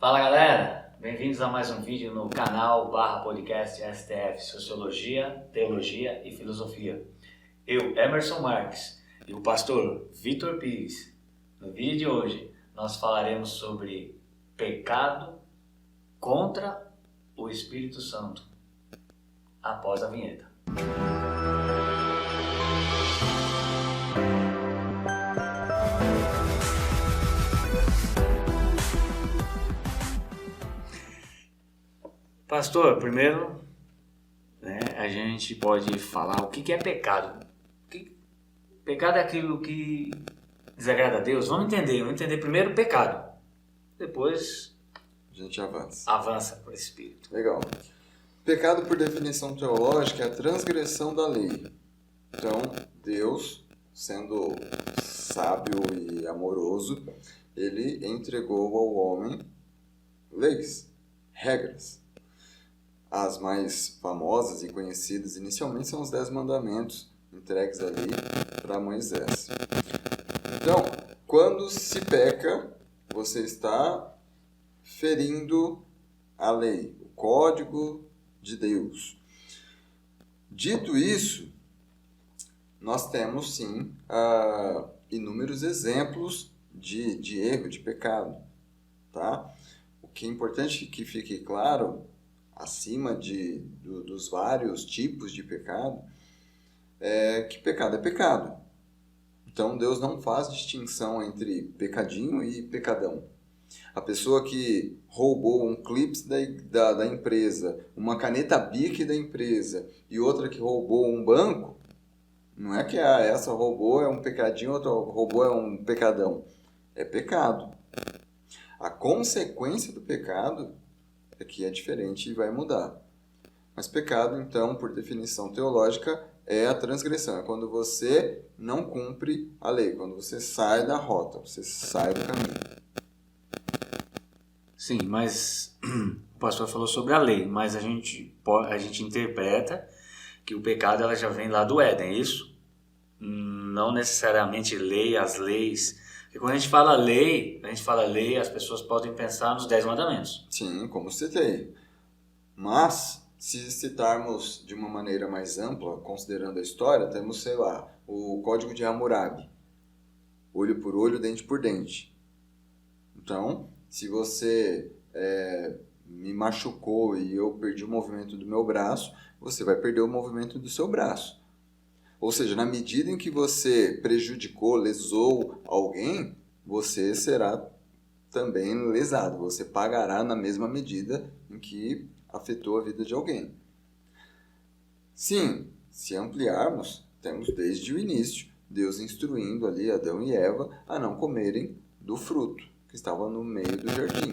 Fala galera, bem-vindos a mais um vídeo no canal /podcast STF Sociologia, Teologia e Filosofia. Eu, Emerson Marques, e o pastor Vitor Pires. No vídeo de hoje nós falaremos sobre pecado contra o Espírito Santo, após a vinheta. Pastor, primeiro, a gente pode falar o que é pecado. Pecado é aquilo que desagrada a Deus. Vamos entender primeiro o pecado. Depois A gente avança. Avança para o Espírito. Legal. Pecado, por definição teológica, é a transgressão da lei. Então, Deus, sendo sábio e amoroso, ele entregou ao homem leis, regras. As mais famosas e conhecidas inicialmente são os 10 mandamentos entregues ali para Moisés. Então, quando se peca, você está ferindo a lei, o código de Deus. Dito isso, nós temos sim inúmeros exemplos de erro, de pecado. Tá? O que é importante que fique claro, acima dos vários tipos de pecado, é que pecado é pecado. Então Deus não faz distinção entre pecadinho e pecadão. A pessoa que roubou um clips da empresa, uma caneta Bic da empresa e outra que roubou um banco, não é que essa roubou é um pecadinho, outra roubou é um pecadão. É pecado. A consequência do pecado é que é diferente e vai mudar. Mas pecado, então, por definição teológica, é a transgressão. É quando você não cumpre a lei, quando você sai da rota, você sai do caminho. Sim, mas o pastor falou sobre a lei, mas a gente interpreta que o pecado ela já vem lá do Éden, é isso? Não necessariamente as leis. Porque quando a gente fala lei, as pessoas podem pensar nos 10 mandamentos. Sim, como citei. Mas, se citarmos de uma maneira mais ampla, considerando a história, temos, sei lá, o Código de Hammurabi. Olho por olho, dente por dente. Então, se você me machucou e eu perdi o movimento do meu braço, você vai perder o movimento do seu braço. Ou seja, na medida em que você prejudicou, lesou alguém, você será também lesado. Você pagará na mesma medida em que afetou a vida de alguém. Sim, se ampliarmos, temos desde o início Deus instruindo ali Adão e Eva a não comerem do fruto que estava no meio do jardim.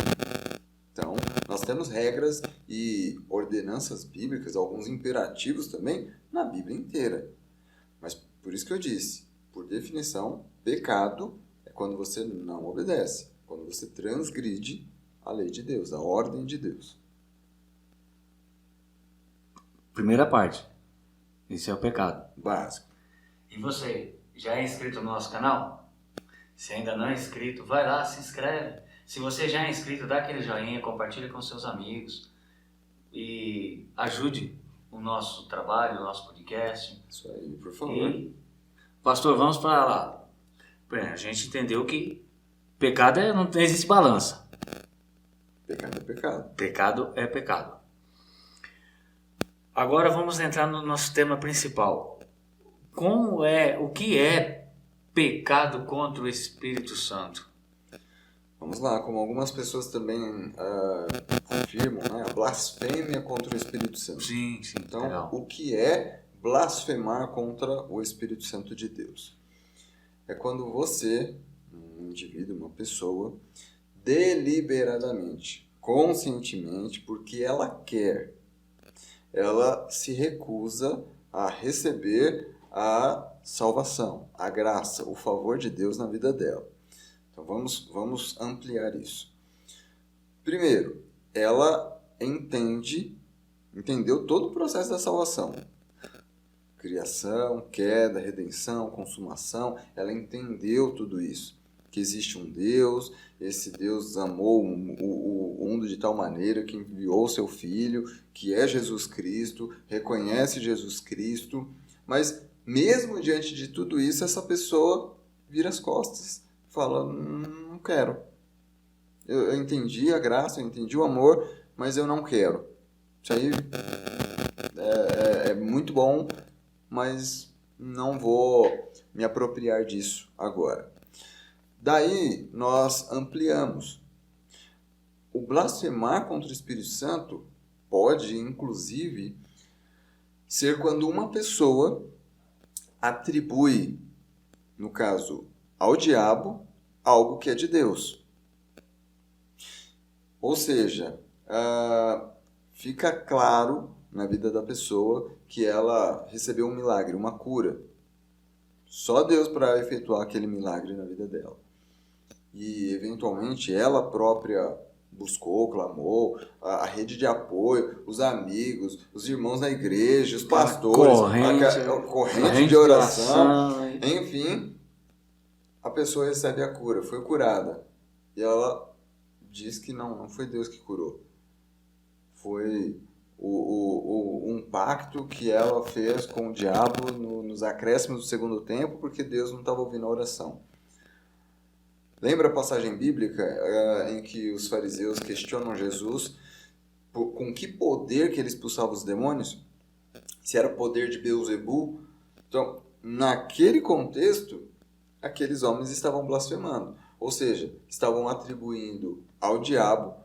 Então, nós temos regras e ordenanças bíblicas, alguns imperativos também, na Bíblia inteira. Mas por isso que eu disse, por definição, pecado é quando você não obedece, quando você transgride a lei de Deus, a ordem de Deus. Primeira parte, esse é o pecado Básico. E você, já é inscrito no nosso canal? Se ainda não é inscrito, vai lá, se inscreve. Se você já é inscrito, dá aquele joinha, compartilha com seus amigos e ajude o nosso trabalho, o nosso podcast. Isso aí, por favor. E, pastor, vamos para lá. A gente entendeu que pecado não existe balança. Pecado é pecado. Pecado é pecado. Agora vamos entrar no nosso tema principal. O que é pecado contra o Espírito Santo? Vamos lá, como algumas pessoas também afirmam, né? A blasfêmia contra o Espírito Santo. Sim, Então, legal. o que é blasfemar contra o Espírito Santo de Deus? É quando você, um indivíduo, uma pessoa, deliberadamente, conscientemente, porque ela quer, ela se recusa a receber a salvação, a graça, o favor de Deus na vida dela. Então vamos ampliar isso. Primeiro, ela entendeu todo o processo da salvação. Criação, queda, redenção, consumação, ela entendeu tudo isso. que existe um Deus, esse Deus amou o mundo de tal maneira que enviou seu Filho, que é Jesus Cristo, reconhece Jesus Cristo, mas mesmo diante de tudo isso, essa pessoa vira as costas, fala, não quero. Eu entendi a graça, eu entendi o amor, mas eu não quero. Isso aí é muito bom, mas não vou me apropriar disso agora. Daí nós ampliamos. O blasfemar contra o Espírito Santo pode, inclusive, ser quando uma pessoa atribui, no caso, ao diabo, algo que é de Deus. Ou seja, fica claro na vida da pessoa que ela recebeu um milagre, uma cura. Só Deus para efetuar aquele milagre na vida dela. E, eventualmente, ela própria buscou, clamou, a rede de apoio, os amigos, os irmãos da igreja, os pastores, corrente de oração, enfim, a pessoa recebe a cura, foi curada. E ela diz que não foi Deus que curou. Foi um pacto que ela fez com o diabo nos acréscimos do segundo tempo, porque Deus não estava ouvindo a oração. Lembra a passagem bíblica em que os fariseus questionam Jesus com que poder que ele expulsava os demônios? Se era o poder de Beelzebul? Então, naquele contexto, aqueles homens estavam blasfemando. Ou seja, estavam atribuindo ao diabo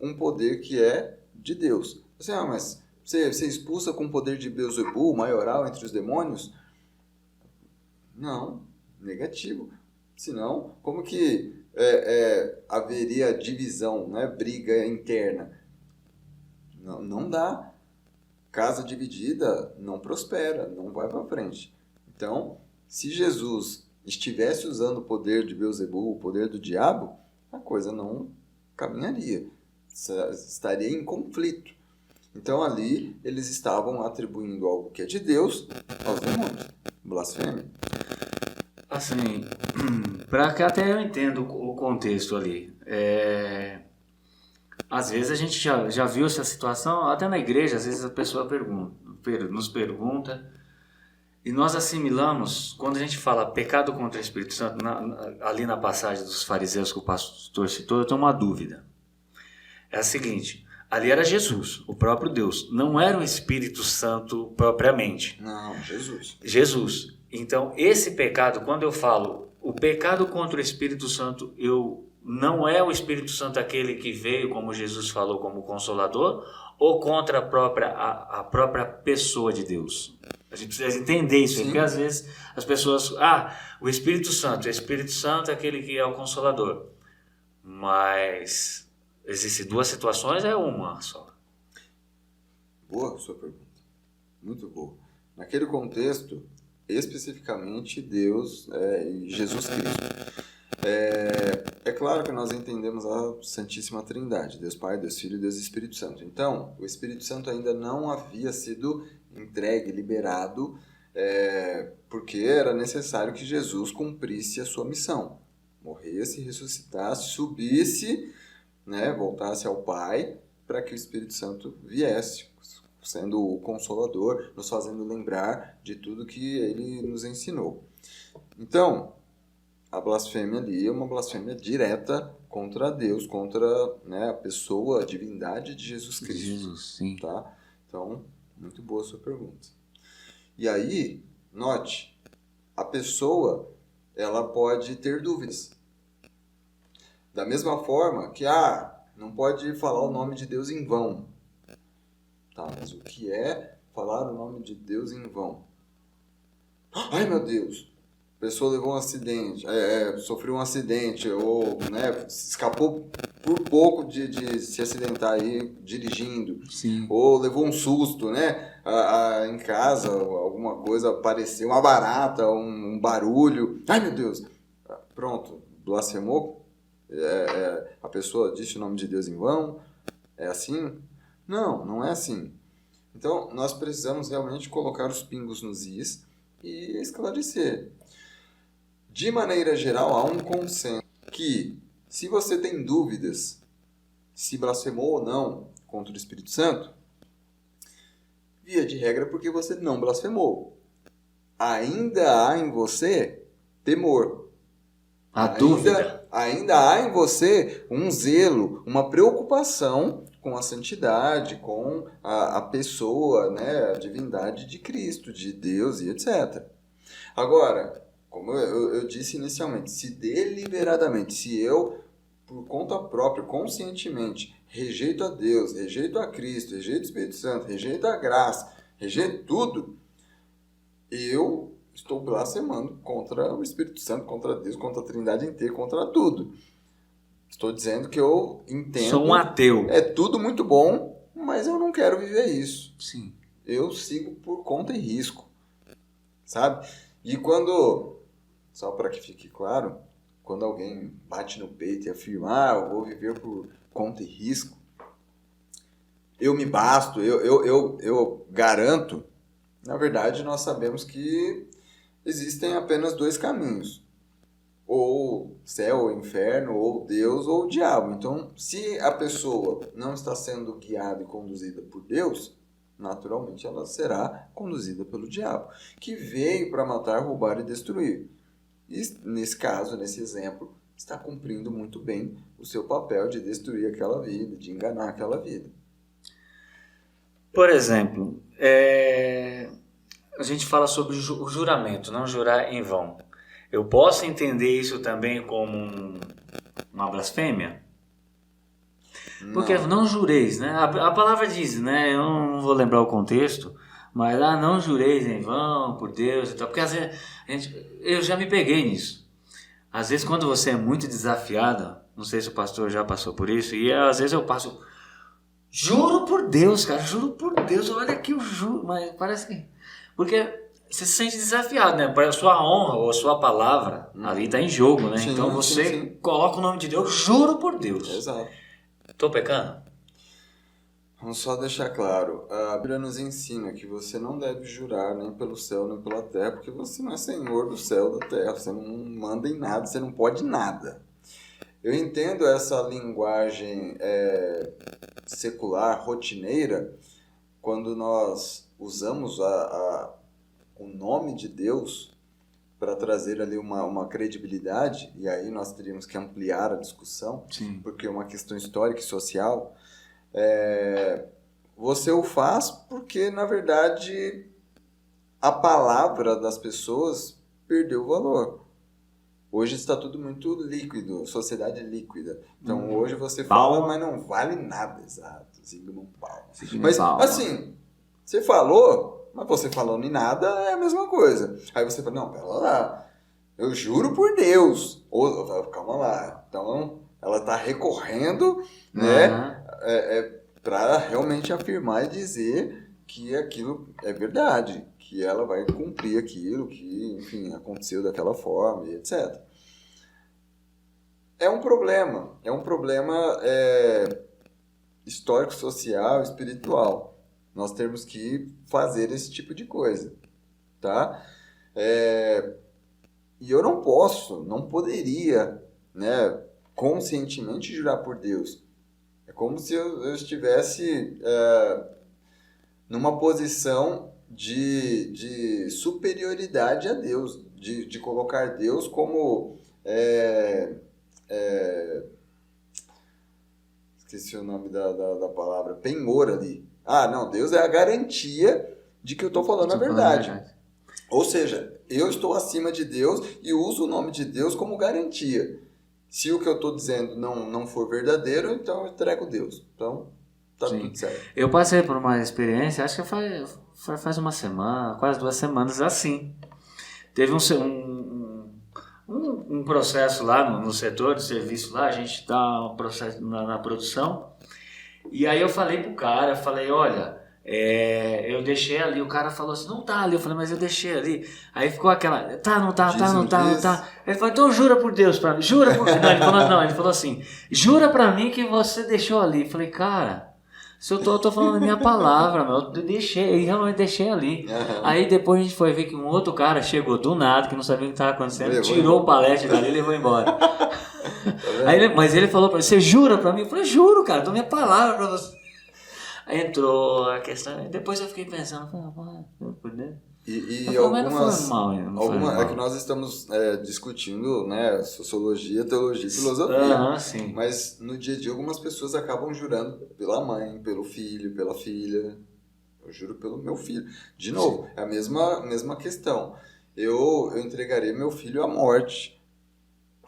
um poder que é de Deus. Você, mas você expulsa com o poder de Beelzebul, maioral entre os demônios? Não, negativo. Senão, como que haveria divisão, né? Briga interna? Não dá. Casa dividida não prospera, não vai para frente. Então, se Jesus estivesse usando o poder de Beelzebul, o poder do diabo, a coisa não caminharia. Estaria em conflito. Então, ali, eles estavam atribuindo algo que é de Deus aos demônios. Blasfêmia. Assim, para que até eu entendo o contexto ali. Às vezes a gente já viu essa situação, até na igreja, às vezes a pessoa nos pergunta, e nós assimilamos, quando a gente fala pecado contra o Espírito Santo, ali na passagem dos fariseus que o pastor citou, eu tenho uma dúvida. É a seguinte, ali era Jesus, o próprio Deus, não era o Espírito Santo propriamente. Não, Jesus. Jesus. Então, esse pecado, quando eu falo o pecado contra o Espírito Santo, não é o Espírito Santo aquele que veio, como Jesus falou, como Consolador, ou contra a própria pessoa de Deus? A gente precisa entender isso, porque às vezes as pessoas... o Espírito Santo é aquele que é o Consolador. Mas existem duas situações, é uma só. Boa sua pergunta. Muito boa. Naquele contexto, especificamente Deus e Jesus Cristo. É claro que nós entendemos a Santíssima Trindade, Deus Pai, Deus Filho e Deus Espírito Santo. Então, o Espírito Santo ainda não havia sido entregue, liberado, porque era necessário que Jesus cumprisse a sua missão. Morresse, ressuscitasse, subisse, voltasse ao Pai, para que o Espírito Santo viesse, sendo o Consolador, nos fazendo lembrar de tudo que ele nos ensinou. Então, a blasfêmia ali é uma blasfêmia direta contra Deus, contra a pessoa, a divindade de Jesus Cristo. Jesus, sim. Tá? Então, muito boa a sua pergunta. E aí, note, a pessoa ela pode ter dúvidas. Da mesma forma que não pode falar o nome de Deus em vão. Tá, mas o que é falar o nome de Deus em vão? Ai, meu Deus! A pessoa levou um acidente, sofreu um acidente, ou escapou por pouco de se acidentar aí dirigindo. Sim. Ou levou um susto, em casa, alguma coisa apareceu, uma barata, um barulho. Ai, meu Deus! Pronto, blasfemou? A pessoa disse o nome de Deus em vão? É assim? Não é assim. Então, nós precisamos realmente colocar os pingos nos is e esclarecer. De maneira geral, há um consenso que, se você tem dúvidas se blasfemou ou não contra o Espírito Santo, via de regra porque você não blasfemou. Ainda há em você temor. Dúvida. Ainda há em você um zelo, uma preocupação com a santidade, com a pessoa, né, a divindade de Cristo, de Deus e etc. Agora, como eu disse inicialmente, se deliberadamente, se eu, por conta própria, conscientemente, rejeito a Deus, rejeito a Cristo, rejeito o Espírito Santo, rejeito a graça, rejeito tudo, eu estou blasfemando contra o Espírito Santo, contra Deus, contra a Trindade inteira, contra tudo. Estou dizendo que eu entendo... Sou um ateu. É tudo muito bom, mas eu não quero viver isso. Sim. Eu sigo por conta e risco, sabe? E quando, só para que fique claro, quando alguém bate no peito e afirma, eu vou viver por conta e risco, eu me basto, eu garanto, na verdade nós sabemos que existem apenas dois caminhos, ou céu ou inferno, ou Deus ou o diabo. Então, se a pessoa não está sendo guiada e conduzida por Deus, naturalmente ela será conduzida pelo diabo, que veio para matar, roubar e destruir. E nesse caso, nesse exemplo, está cumprindo muito bem o seu papel de destruir aquela vida, de enganar aquela vida. Por exemplo, a gente fala sobre o juramento, não jurar em vão. Eu posso entender isso também como uma blasfêmia? Porque não jureis, né? A palavra diz, né? Eu não vou lembrar o contexto, mas não jureis em vão, por Deus e tal. Porque às vezes, eu já me peguei nisso. Às vezes quando você é muito desafiado, não sei se o pastor já passou por isso, e às vezes eu passo, juro por Deus, cara, juro por Deus, olha que eu juro, mas parece que... Porque você se sente desafiado, né? A sua honra ou a sua palavra ali está em jogo, né? Sim, então você coloca o nome de Deus, juro por Deus. Exato. Estou pecando? Vamos só deixar claro, a Bíblia nos ensina que você não deve jurar nem pelo céu nem pela terra, porque você não é senhor do céu e da terra, você não manda em nada, você não pode nada. Eu entendo essa linguagem secular, rotineira, quando nós usamos o nome de Deus para trazer ali uma credibilidade, e aí nós teríamos que ampliar a discussão, Sim. porque é uma questão histórica e social. Você o faz porque, na verdade, a palavra das pessoas perdeu valor. Hoje está tudo muito líquido, sociedade líquida. Então, hoje você fala, mas não vale nada, exato. Zygmunt Bauman. Mas, assim, você falou, mas você falando em nada é a mesma coisa. Aí você fala, não, pera lá, eu juro por Deus. Ou, calma lá. Então, ela está recorrendo, né, para realmente afirmar e dizer que aquilo é verdade, que ela vai cumprir aquilo que, enfim, aconteceu daquela forma e etc. É um problema histórico, social, espiritual. Nós temos que fazer esse tipo de coisa, tá? E eu não poderia, né, conscientemente jurar por Deus. É como se eu estivesse numa posição de superioridade a Deus, de colocar Deus como... esqueci o nome da palavra, penhor ali. Não, Deus é a garantia de que eu estou falando a verdade. Ou seja, eu estou acima de Deus e uso o nome de Deus como garantia. Se o que eu estou dizendo não for verdadeiro, então eu entrego Deus. Então, tá tudo certo. Eu passei por uma experiência, acho que faz uma semana, quase 2 semanas, assim. Teve um processo lá no setor de serviço lá, a gente está um processo na produção, e aí eu falei pro cara, olha, eu deixei ali, o cara falou assim, não tá ali, eu falei, mas eu deixei ali, aí ficou aquela, não tá. Ele falou, então jura por Deus pra mim, jura por... Não, ele falou assim, jura pra mim que você deixou ali. Eu falei, cara, Se eu tô falando a minha palavra, meu, eu realmente deixei ali. Aí depois a gente foi ver que um outro cara chegou do nada, que não sabia o que estava acontecendo, tirou o palete dali e levou embora. Mas ele falou pra mim, você jura pra mim? Eu falei, juro, cara, dou minha palavra pra você. Aí entrou a questão, depois eu fiquei pensando, E algumas, mal. é que nós estamos discutindo, né, sociologia, teologia e filosofia. Sim. Mas no dia a dia algumas pessoas acabam jurando pela mãe, pelo filho, pela filha. Eu juro pelo meu filho. De novo, é a mesma questão. Eu entregaria meu filho à morte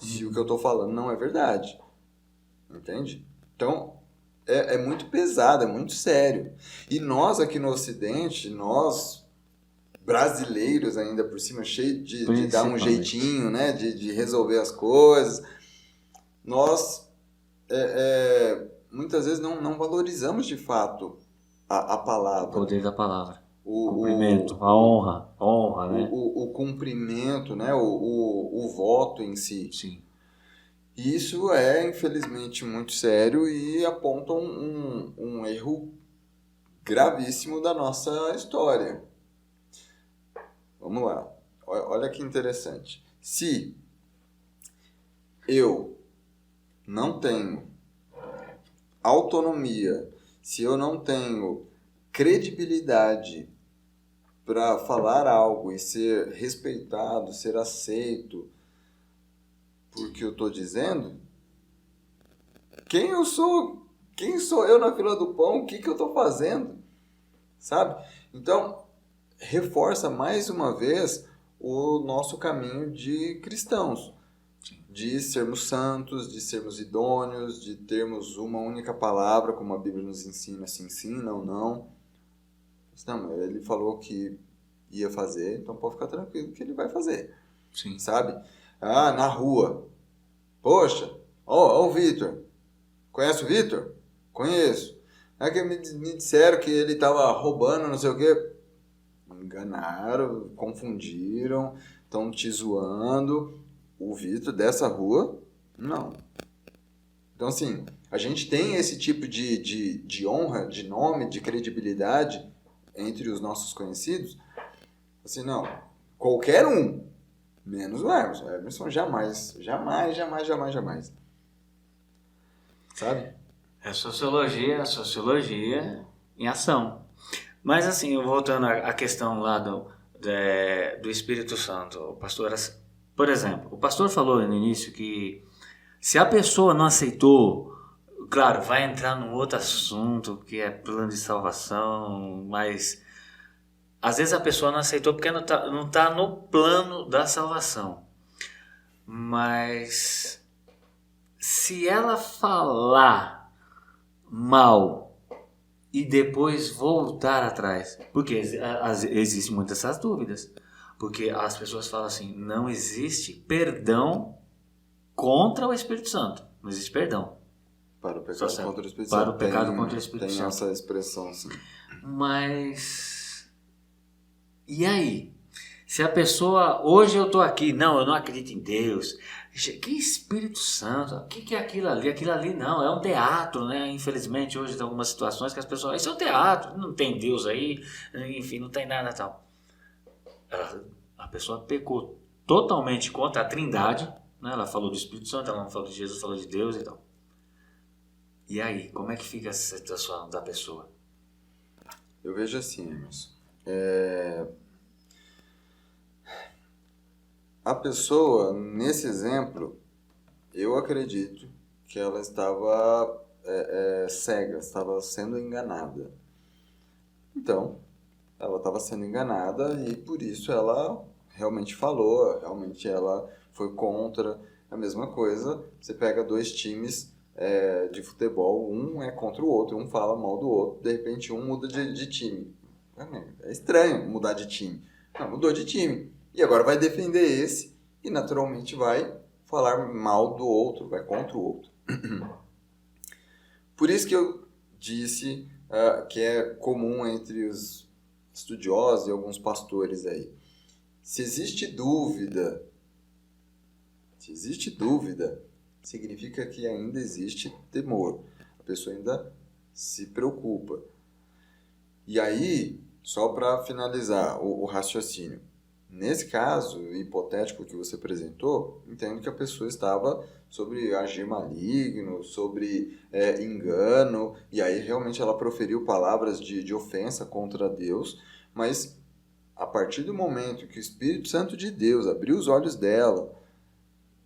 se o que eu estou falando não é verdade. Entende? Então, é muito pesado, é muito sério. E nós aqui no Ocidente, nós brasileiros ainda por cima, cheio de dar um jeitinho, né? De resolver as coisas, nós muitas vezes não valorizamos de fato a palavra. O poder da palavra. O cumprimento, a honra, né? O cumprimento, né? O voto em si. Sim. Isso é, infelizmente, muito sério e aponta um erro gravíssimo da nossa história. Vamos lá. Olha que interessante. Se eu não tenho autonomia, se eu não tenho credibilidade para falar algo e ser respeitado, ser aceito por que eu estou dizendo, quem eu sou? Quem sou eu na fila do pão? O que eu estou fazendo? Sabe? Então, reforça mais uma vez o nosso caminho de cristãos. De sermos santos, de sermos idôneos, de termos uma única palavra, como a Bíblia nos ensina, se ensina ou não. Não, ele falou que ia fazer, então pode ficar tranquilo que ele vai fazer. Sim. Sabe? Ah, na rua. Poxa, ó o Vitor. Conhece o Vitor? Conheço. É que me disseram que ele estava roubando, não sei o quê. Enganaram, confundiram, estão te zoando. O Vitor dessa rua, não. Então, assim, a gente tem esse tipo de honra, de nome, de credibilidade entre os nossos conhecidos. Assim, não, qualquer um, menos o Emerson. O Emerson jamais. Sabe? É sociologia em ação. Mas assim, voltando à questão lá do Espírito Santo, o pastor, por exemplo, o pastor falou no início que se a pessoa não aceitou, claro, vai entrar num outro assunto que é plano de salvação, mas às vezes a pessoa não aceitou porque não tá no plano da salvação. Mas se ela falar mal e depois voltar atrás, porque existem muitas essas dúvidas, porque as pessoas falam assim, não existe perdão contra o Espírito Santo, não existe perdão para o pecado contra o Espírito Santo. Para o pecado contra o Espírito Santo. Tem essa expressão, sim. Mas e aí? Se a pessoa, hoje eu estou aqui, não, eu não acredito em Deus, que Espírito Santo, o que é aquilo ali? Aquilo ali não, é um teatro, né? Infelizmente hoje tem algumas situações que as pessoas, isso é um teatro, não tem Deus aí, enfim, não tem nada tal. A pessoa pecou totalmente contra a Trindade, né? Ela falou do Espírito Santo, ela não falou de Jesus, falou de Deus e tal. E aí, como é que fica essa situação da pessoa? Eu vejo assim, Emerson, a pessoa, nesse exemplo, eu acredito que ela estava cega, estava sendo enganada. Então, ela estava sendo enganada e por isso ela realmente falou, realmente ela foi contra. A mesma coisa, você pega dois times de futebol, um é contra o outro, um fala mal do outro, de repente um muda de time. É estranho mudar de time. Não, mudou de time. E agora vai defender esse e naturalmente vai falar mal do outro, vai contra o outro. Por isso que eu disse que é comum entre os estudiosos e alguns pastores aí. Se existe dúvida, significa que ainda existe temor. A pessoa ainda se preocupa. E aí, só para finalizar o raciocínio, nesse caso hipotético que você apresentou, entendo que a pessoa estava sobre agir maligno, sobre engano, e aí realmente ela proferiu palavras de ofensa contra Deus, mas a partir do momento que o Espírito Santo de Deus abriu os olhos dela,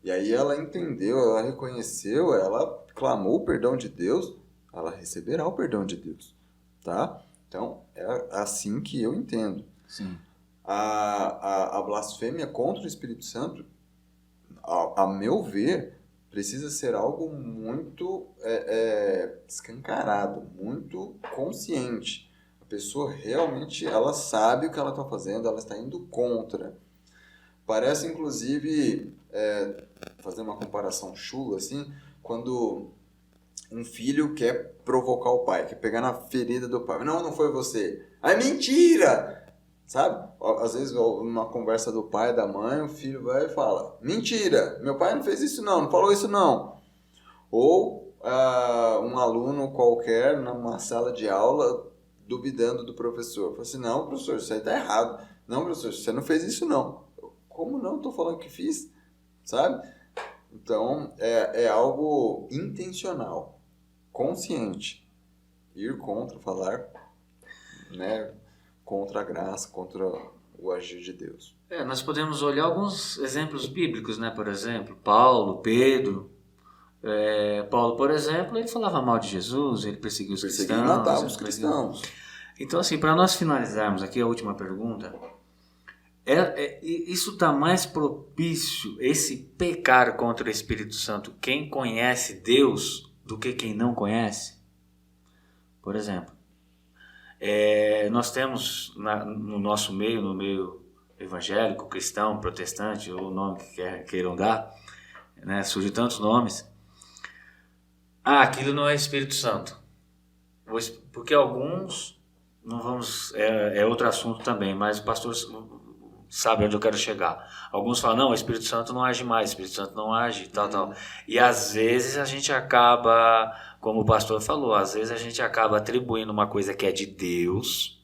e aí ela entendeu, ela reconheceu, ela clamou o perdão de Deus, ela receberá o perdão de Deus, tá? Então, é assim que eu entendo. Sim. A blasfêmia contra o Espírito Santo, a meu ver, precisa ser algo muito escancarado, muito consciente. A pessoa realmente, ela sabe o que ela está fazendo, ela está indo contra. Parece, inclusive, fazer uma comparação chula, assim, quando um filho quer provocar o pai, quer pegar na ferida do pai. Não foi você. É mentira! Sabe? Às vezes, numa conversa do pai e da mãe, o filho vai e fala, mentira, meu pai não fez isso não falou isso não. Ou um aluno qualquer, numa sala de aula, duvidando do professor. Fala assim, não, professor, isso aí tá errado. Não, professor, você não fez isso não. Como não? Estou falando que fiz. Sabe? Então, é algo intencional, consciente. Ir contra, falar, né, contra a graça, contra o agir de Deus. Nós podemos olhar alguns exemplos bíblicos, né? Por exemplo, Paulo, Pedro. Paulo, por exemplo, ele falava mal de Jesus, ele perseguiu os cristãos. E matava os cristãos. Então, assim, para nós finalizarmos aqui a última pergunta, isso está mais propício, esse pecar contra o Espírito Santo, quem conhece Deus do que quem não conhece? Por exemplo, nós temos no nosso meio, no meio evangélico, cristão, protestante, ou o nome que queiram dar, né, surgem tantos nomes. Aquilo não é Espírito Santo. Porque alguns, não vamos, é outro assunto também, mas o pastor sabe onde eu quero chegar. Alguns falam, não, o Espírito Santo não age mais, o Espírito Santo não age, tal. E às vezes a gente acaba, como o pastor falou, às vezes a gente acaba atribuindo uma coisa que é de Deus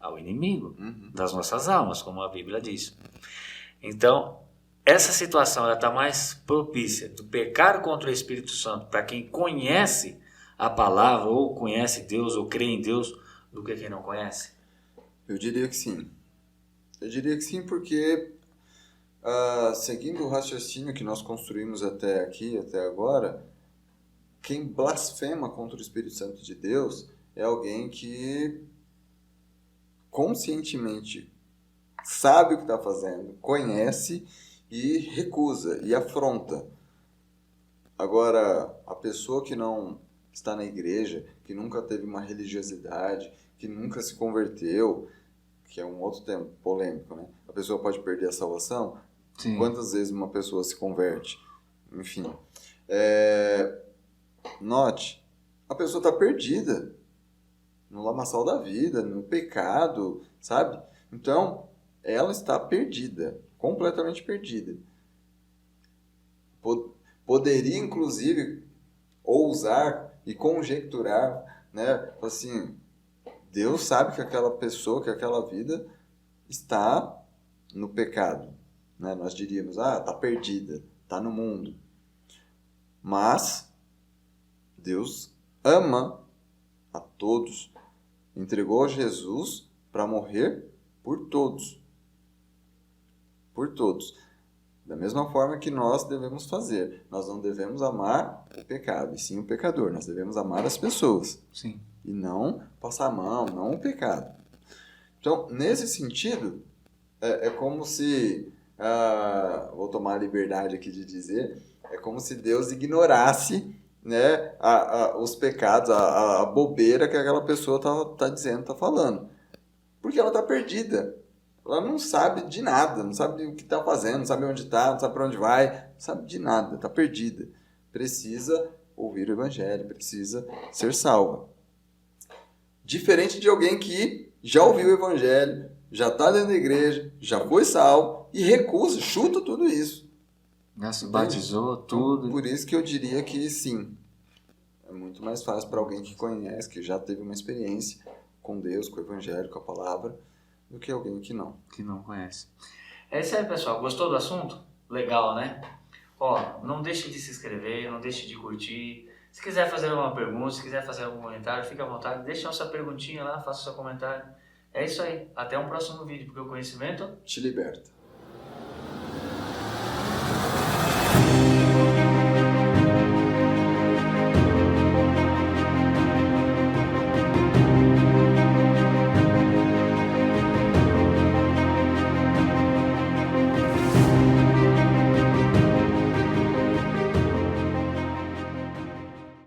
ao inimigo das nossas almas, como a Bíblia diz. Então, essa situação está mais propícia do pecar contra o Espírito Santo para quem conhece a palavra, ou conhece Deus, ou crê em Deus, do que quem não conhece? Eu diria que sim. Eu diria que sim porque, seguindo o raciocínio que nós construímos até aqui, até agora, quem blasfema contra o Espírito Santo de Deus é alguém que conscientemente sabe o que está fazendo, conhece e recusa e afronta. Agora, a pessoa que não está na igreja, que nunca teve uma religiosidade, que nunca se converteu, que é um outro tema polêmico, né? A pessoa pode perder a salvação? Sim. Quantas vezes uma pessoa se converte? Enfim. Note, a pessoa está perdida no lamaçal da vida, no pecado, sabe? Então, ela está perdida, completamente perdida. Poderia, inclusive, ousar e conjecturar, né? Assim, Deus sabe que aquela pessoa, que aquela vida está no pecado, né? Nós diríamos, está perdida, está no mundo. Mas Deus ama a todos, entregou Jesus para morrer por todos. Por todos. Da mesma forma que nós devemos fazer. Nós não devemos amar o pecado, e sim o pecador. Nós devemos amar as pessoas. Sim. E não passar a mão, não o pecado. Então, nesse sentido, é como se, vou tomar a liberdade aqui de dizer, é como se Deus ignorasse, né, os pecados, a bobeira que aquela pessoa está dizendo, está falando. Porque ela está perdida. Ela não sabe de nada, não sabe o que está fazendo, não sabe onde está, não sabe para onde vai, não sabe de nada, está perdida. Precisa ouvir o Evangelho, precisa ser salva. Diferente de alguém que já ouviu o Evangelho, já está dentro da igreja, já foi salvo e recusa, chuta tudo isso. Já se batizou, tudo. Por isso que eu diria que sim, muito mais fácil para alguém que conhece, que já teve uma experiência com Deus, com o Evangelho, com a palavra, do que alguém que não. Que não conhece. É isso aí, pessoal. Gostou do assunto? Legal, né? Ó, não deixe de se inscrever, não deixe de curtir. Se quiser fazer uma pergunta, se quiser fazer algum comentário, fique à vontade. Deixe a sua perguntinha lá, faça o seu comentário. É isso aí. Até um próximo vídeo, porque o conhecimento Te liberta.